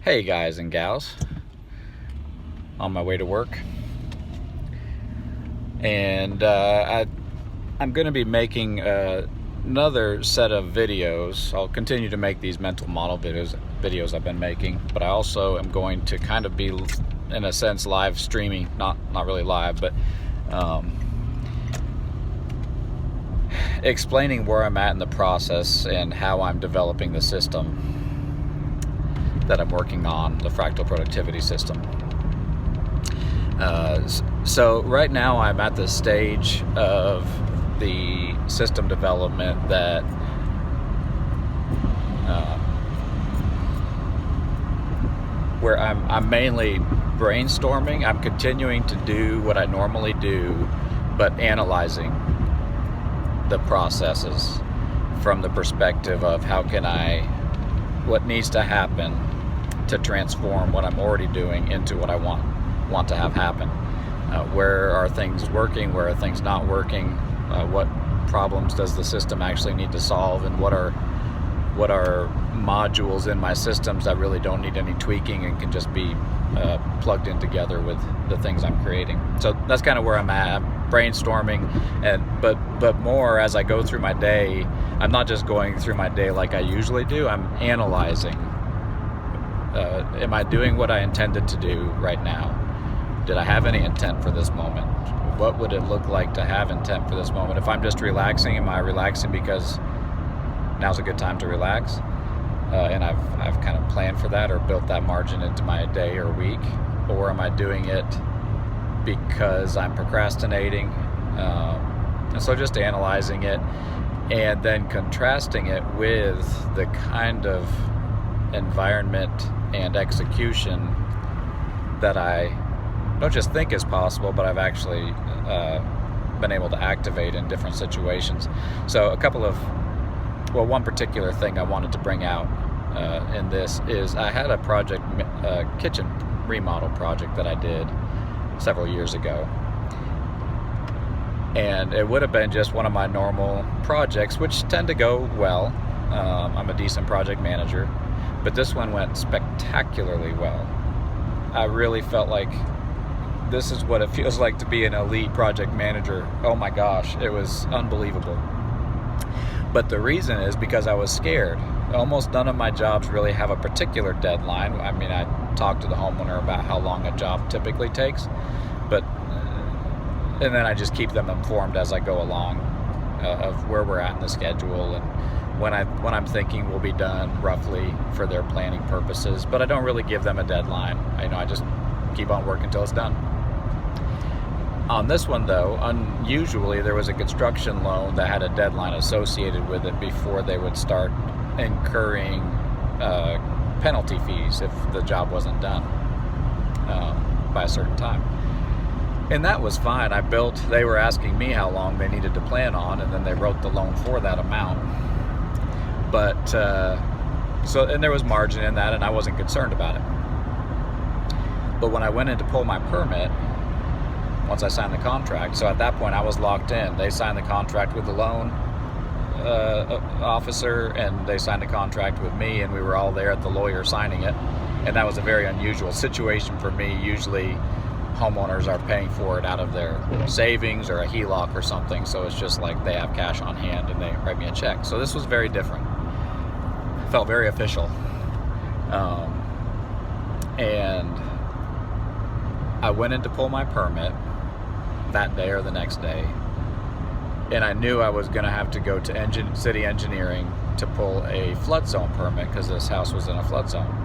Hey guys and gals, on my way to work, and I'm going to be making another set of videos. I'll continue to make these mental model videos I've been making, but I also am going to kind of be, in a sense, live streaming, not really live, but explaining where I'm at in the process and how I'm developing the system that I'm working on, the fractal productivity system. So right now I'm at the stage of the system development that where I'm mainly brainstorming. I'm continuing to do what I normally do, but analyzing the processes from the perspective of what needs to happen to transform what I'm already doing into what I want to have happen. Where are things working? Where are things not working? What problems does the system actually need to solve? And what are modules in my systems that really don't need any tweaking and can just be plugged in together with the things I'm creating? So that's kind of where I'm at. I'm brainstorming, but more as I go through my day. I'm not just going through my day like I usually do. I'm analyzing. Am I doing what I intended to do right now? Did I have any intent for this moment? What would it look like to have intent for this moment? If I'm just relaxing, am I relaxing because now's a good time to relax? And I've kind of planned for that or built that margin into my day or week? Or am I doing it because I'm procrastinating? And so just analyzing it and then contrasting it with the kind of environment and execution that I don't just think is possible, but I've actually been able to activate in different situations. So one particular thing I wanted to bring out in this is I had a kitchen remodel project that I did several years ago. And it would have been just one of my normal projects, which tend to go well. I'm a decent project manager, but this one went spectacularly well. I really felt like this is what it feels like to be an elite project manager. Oh my gosh, it was unbelievable. But the reason is because I was scared. Almost none of my jobs really have a particular deadline. I mean, I talk to the homeowner about how long a job typically takes, and then I just keep them informed as I go along of where we're at in the schedule and when I'm thinking we'll be done roughly for their planning purposes. But I don't really give them a deadline. I just keep on working until it's done. On this one, though, unusually, there was a construction loan that had a deadline associated with it before they would start incurring penalty fees if the job wasn't done by a certain time. And that was fine. They were asking me how long they needed to plan on, and then they wrote the loan for that amount. But, and there was margin in that, and I wasn't concerned about it. But when I went in to pull my permit, once I signed the contract, so at that point I was locked in. They signed the contract with the loan officer, and they signed the contract with me, and we were all there at the lawyer signing it. And that was a very unusual situation for me. Usually homeowners are paying for it out of their savings or a HELOC or something, so it's just like they have cash on hand and they write me a check. So this was very different. It felt very official. And I went in to pull my permit that day or the next day, and I knew I was going to have to go to city engineering to pull a flood zone permit because this house was in a flood zone.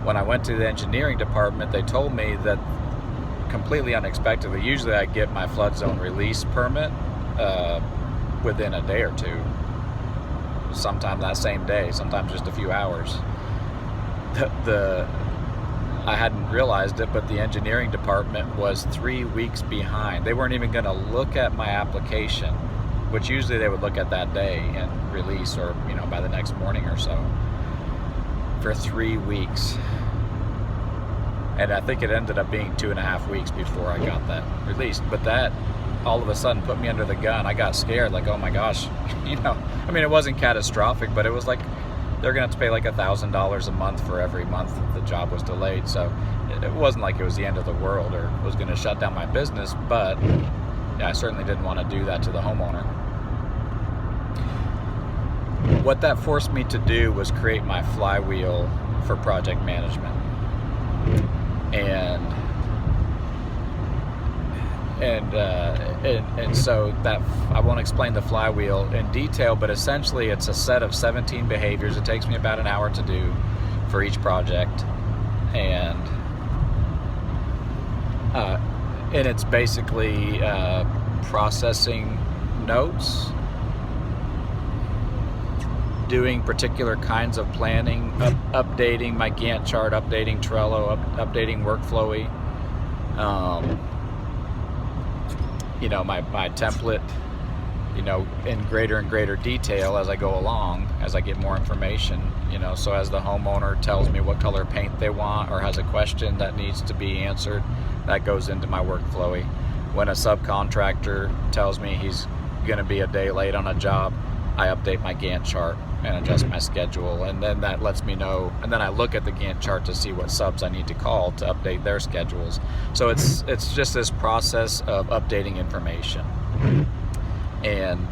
When I went to the engineering department, they told me that completely unexpectedly, usually I get my flood zone release permit within a day or two, sometimes that same day, sometimes just a few hours. I hadn't realized it, but the engineering department was 3 weeks behind. They weren't even going to look at my application, which usually they would look at that day and release, or by the next morning or so, for 3 weeks. And I think it ended up being 2.5 weeks before I got that released. But that all of a sudden put me under the gun. I got scared, like, oh my gosh, I mean, it wasn't catastrophic, but it was like, they're gonna have to pay like $1,000 a month for every month that the job was delayed. So it wasn't like it was the end of the world or was gonna shut down my business, but yeah, I certainly didn't want to do that to the homeowner. What that forced me to do was create my flywheel for project management. And so that, I won't explain the flywheel in detail, but essentially it's a set of 17 behaviors. It takes me about an hour to do for each project, and it's basically processing notes, doing particular kinds of planning, updating my Gantt chart, updating Trello, updating Workflowy, my template, in greater and greater detail as I go along, as I get more information, so as the homeowner tells me what color paint they want or has a question that needs to be answered, that goes into my Workflowy. When a subcontractor tells me he's going to be a day late on a job, I update my Gantt chart and adjust my schedule, and then that lets me know, and then I look at the Gantt chart to see what subs I need to call to update their schedules. So it's just this process of updating information. And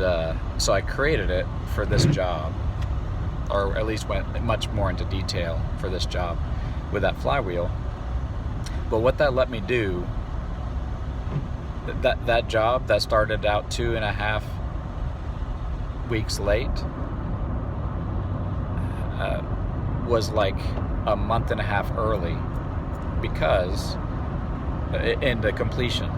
so I created it for this job, or at least went much more into detail for this job with that flywheel. But what that let me do, that job that started out 2.5 weeks late, was like a month and a half early, because in the completion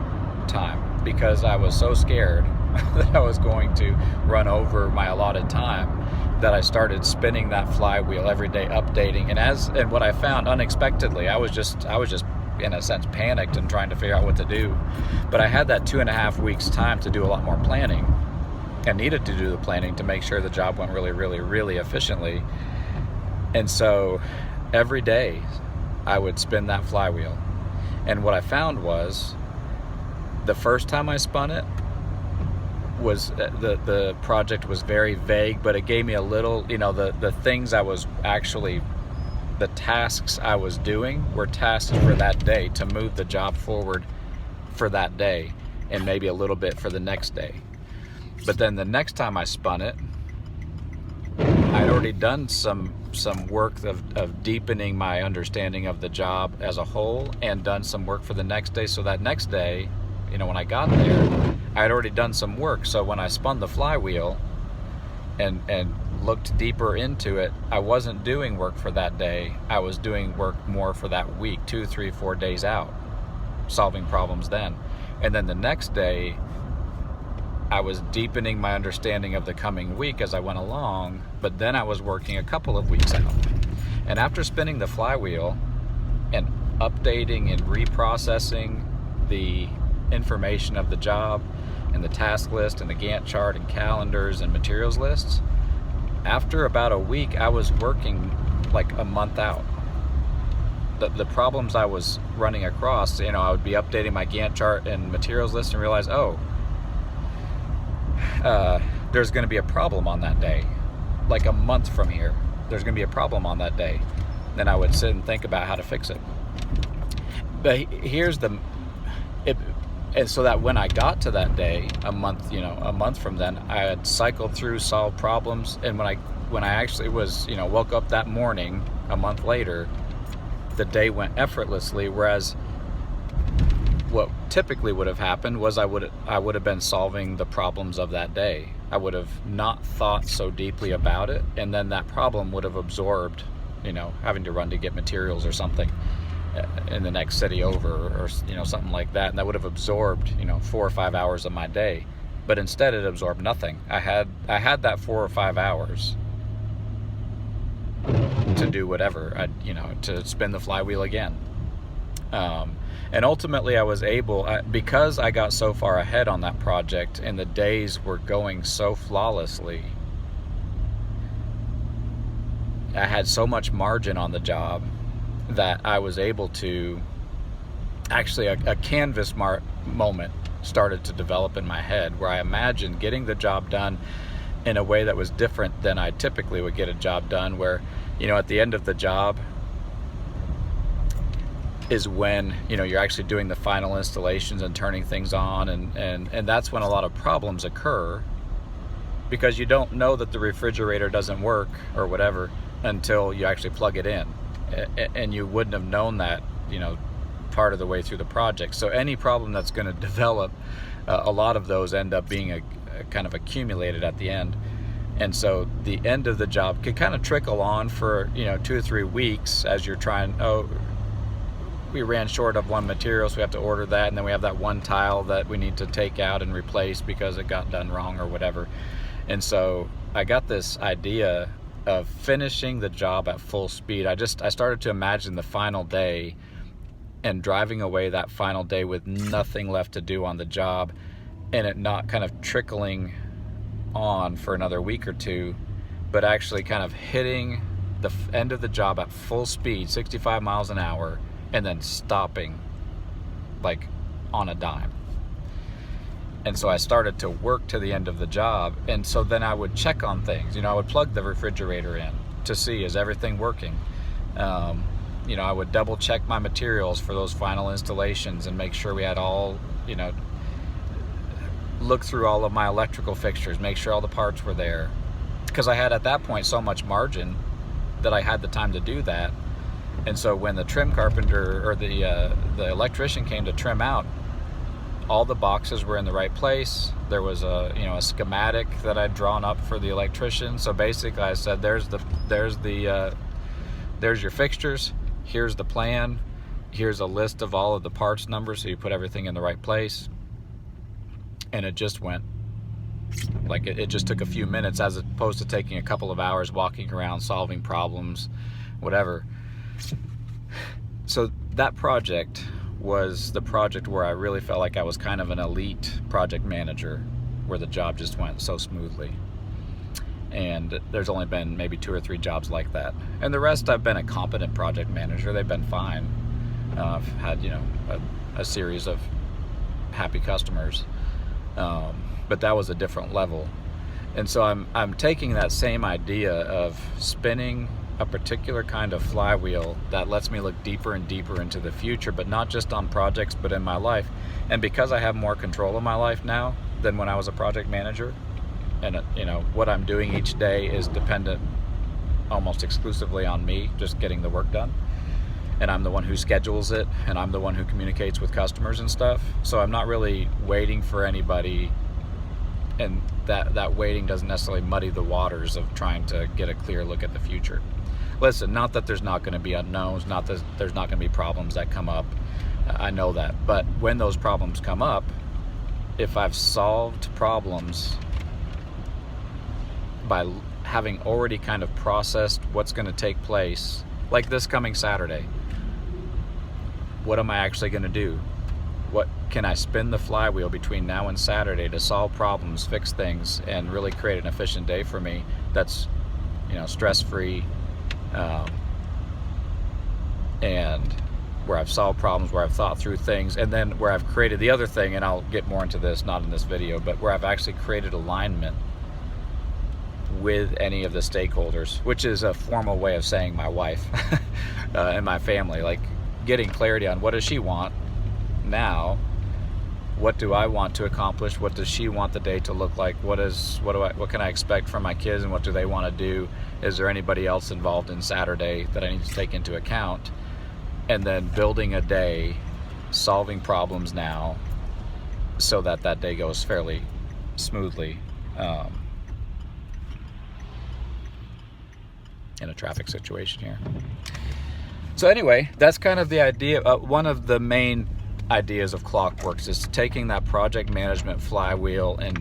time, because I was so scared that I was going to run over my allotted time, that I started spinning that flywheel every day, updating. And what I found unexpectedly, I was just in a sense panicked and trying to figure out what to do. But I had that 2.5 weeks time to do a lot more planning, and needed to do the planning to make sure the job went really, really, really efficiently. And so every day I would spin that flywheel. And what I found was, the first time I spun it, was the project was very vague, but it gave me a little, the things I was actually, the tasks I was doing were tasks for that day to move the job forward for that day, and maybe a little bit for the next day. But then the next time I spun it, I'd already done some work of deepening my understanding of the job as a whole, and done some work for the next day. So that next day, when I got there, I had already done some work. So when I spun the flywheel and looked deeper into it, I wasn't doing work for that day. I was doing work more for that week, 2, 3, 4 days out, solving problems then. And then the next day, I was deepening my understanding of the coming week as I went along, but then I was working a couple of weeks out. And after spinning the flywheel and updating and reprocessing the information of the job and the task list and the Gantt chart and calendars and materials lists, after about a week, I was working like a month out. The problems I was running across, I would be updating my Gantt chart and materials list and realize, there's going to be a problem on that day. Like a month from here, there's going to be a problem on that day. Then I would sit and think about how to fix it. But here's and so that when I got to that day, a month from then, I had cycled through, solved problems, and when I actually was, woke up that morning a month later, the day went effortlessly. Whereas what typically would have happened was I would have been solving the problems of that day. I would have not thought so deeply about it, and then that problem would have absorbed, having to run to get materials or something in the next city over, or something like that, and that would have absorbed 4 or 5 hours of my day. But instead it absorbed nothing. I had that 4 or 5 hours to do whatever, to spin the flywheel again. And ultimately I was able, because I got so far ahead on that project and the days were going so flawlessly, I had so much margin on the job that I was able to, actually a canvas moment started to develop in my head, where I imagined getting the job done in a way that was different than I typically would get a job done, where, at the end of the job is when, you're actually doing the final installations and turning things on, and that's when a lot of problems occur, because you don't know that the refrigerator doesn't work or whatever until you actually plug it in, and you wouldn't have known that, part of the way through the project. So any problem that's going to develop, a lot of those end up being a kind of accumulated at the end. And so the end of the job can kind of trickle on for 2 or 3 weeks as you're trying, we ran short of one material, so we have to order that, and then we have that one tile that we need to take out and replace because it got done wrong or whatever. And so I got this idea of finishing the job at full speed. I started to imagine the final day and driving away that final day with nothing left to do on the job, and it not kind of trickling on for another week or two, but actually kind of hitting the end of the job at full speed, 65 miles an hour, and then stopping like on a dime. And so I started to work to the end of the job, and so then I would check on things. I would plug the refrigerator in to see, is everything working? I would double check my materials for those final installations and make sure we had all, look through all of my electrical fixtures, make sure all the parts were there, because I had at that point so much margin that I had the time to do that. And so when the trim carpenter or the electrician came to trim out, all the boxes were in the right place. There was a schematic that I'd drawn up for the electrician. So basically I said, there's your fixtures, here's the plan, here's a list of all of the parts numbers, so you put everything in the right place. And it just went, like, it just took a few minutes, as opposed to taking a couple of hours walking around, solving problems, whatever. So that project was the project where I really felt like I was kind of an elite project manager, where the job just went so smoothly. And there's only been maybe 2 or 3 jobs like that. And the rest, I've been a competent project manager. They've been fine. I've had, a series of happy customers. But that was a different level. And so I'm taking that same idea of spinning a particular kind of flywheel that lets me look deeper and deeper into the future, but not just on projects, but in my life. And because I have more control of my life now than when I was a project manager, and what I'm doing each day is dependent almost exclusively on me just getting the work done, and I'm the one who schedules it, and I'm the one who communicates with customers and stuff. So I'm not really waiting for anybody, and that waiting doesn't necessarily muddy the waters of trying to get a clear look at the future. Listen, not that there's not going to be unknowns, not that there's not going to be problems that come up. I know that. But when those problems come up, if I've solved problems by having already kind of processed what's going to take place, like this coming Saturday, what am I actually going to do? What can I spin the flywheel between now and Saturday to solve problems, fix things, and really create an efficient day for me that's, stress-free, and where I've solved problems, where I've thought through things, and then where I've created the other thing, and I'll get more into this, not in this video, but where I've actually created alignment with any of the stakeholders, which is a formal way of saying my wife and my family, like getting clarity on what does she want now, what do I want to accomplish, what does she want the day to look like, what can I expect from my kids, and what do they want to do, is there anybody else involved in Saturday that I need to take into account, and then building a day, solving problems now so that day goes fairly smoothly in a traffic situation here. So anyway, that's kind of the idea. One of the main ideas of Clockworks is taking that project management flywheel and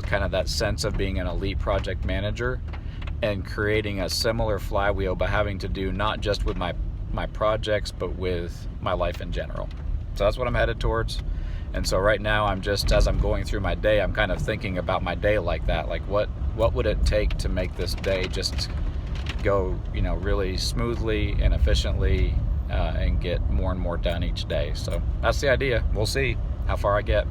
kind of that sense of being an elite project manager, and creating a similar flywheel, but having to do not just with my projects, but with my life in general. So that's what I'm headed towards. And so right now, as I'm going through my day, I'm kind of thinking about my day like that. Like what would it take to make this day just go, really smoothly and efficiently, and get more and more done each day. So that's the idea. We'll see how far I get.